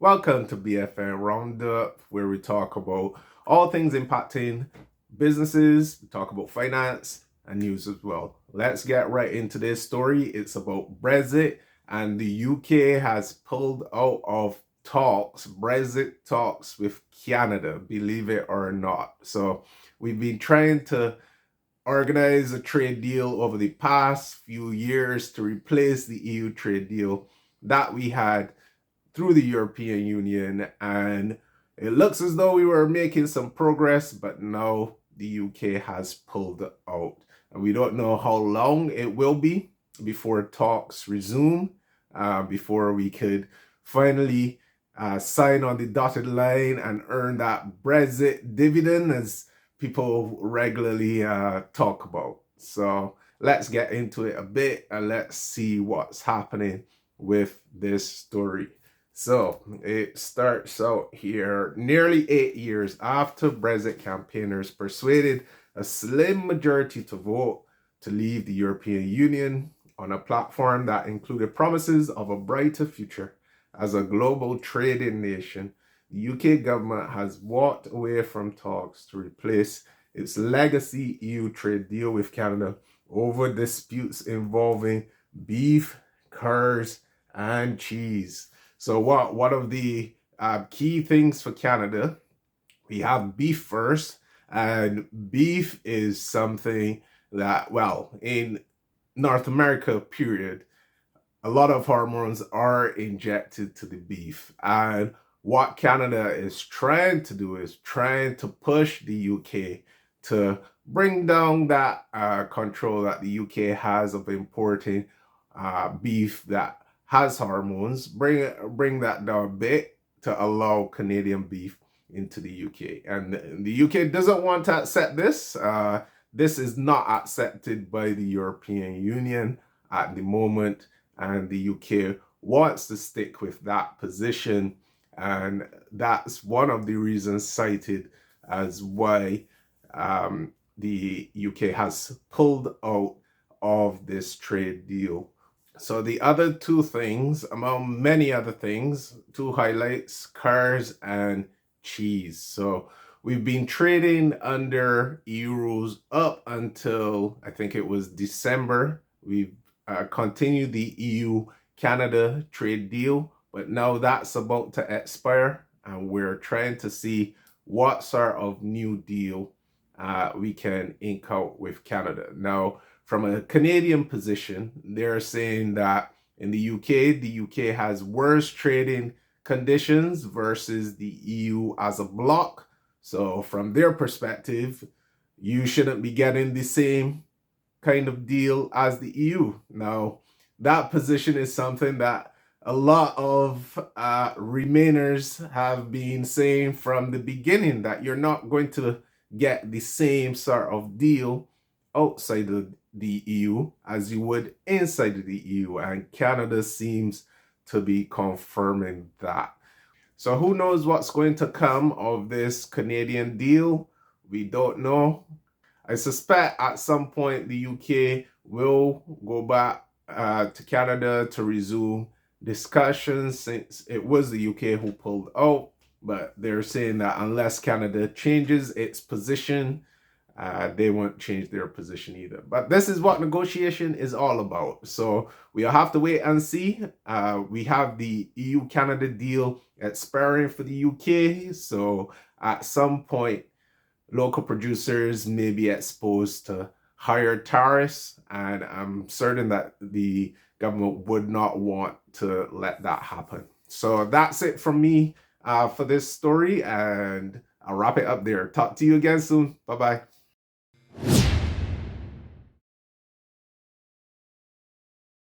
Welcome to BFN Roundup, where we talk about all things impacting businesses, we talk about finance and news as well. Let's get right into this story. It's about Brexit, and the UK has pulled out of Brexit talks with Canada, believe it or not. So we've been trying to organize a trade deal over the past few years to replace the EU trade deal that we had through the European Union, and it looks as though we were making some progress, but now the UK has pulled out. And we don't know how long it will be before talks resume, before we could finally sign on the dotted line and earn that Brexit dividend, as people regularly talk about. So let's get into it a bit and let's see what's happening with this story. So it starts out here nearly 8 years after Brexit campaigners persuaded a slim majority to vote to leave the European Union on a platform that included promises of a brighter future as a global trading nation. The UK government has walked away from talks to replace its legacy EU trade deal with Canada over disputes involving beef, cars, and cheese. So one of the key things for Canada, we have beef first, and beef is something that, well, in North America, period, a lot of hormones are injected to the beef. And what Canada is trying to do is trying to push the UK to bring down that control that the UK has of importing beef that has hormones, bring that down a bit to allow Canadian beef into the UK. And the UK doesn't want to accept this. This is not accepted by the European Union at the moment, and the UK wants to stick with that position. And that's one of the reasons cited as why the UK has pulled out of this trade deal. So the other two things, among many other things, two highlights, cars and cheese. So we've been trading under EU rules up until I think it was December. We've continued the EU-Canada trade deal, but now that's about to expire, and we're trying to see what sort of new deal we can ink out with Canada. Now, from a Canadian position, they're saying that in the UK has worse trading conditions versus the EU as a bloc. So from their perspective, you shouldn't be getting the same kind of deal as the EU. Now, that position is something that a lot of Remainers have been saying from the beginning, that you're not going to get the same sort of deal outside of the EU as you would inside of the EU, and Canada seems to be confirming that. So who knows what's going to come of this Canadian deal? We don't know. I suspect at some point the UK will go back to Canada to resume discussions, since it was the UK who pulled out. But they're saying that unless Canada changes its position, they won't change their position either. But this is what negotiation is all about. So we'll have to wait and see. We have the EU-Canada deal expiring for the UK. So at some point, local producers may be exposed to higher tariffs, and I'm certain that the government would not want to let that happen. So that's it from me for this story, and I'll wrap it up there. Talk to you again soon. Bye-bye.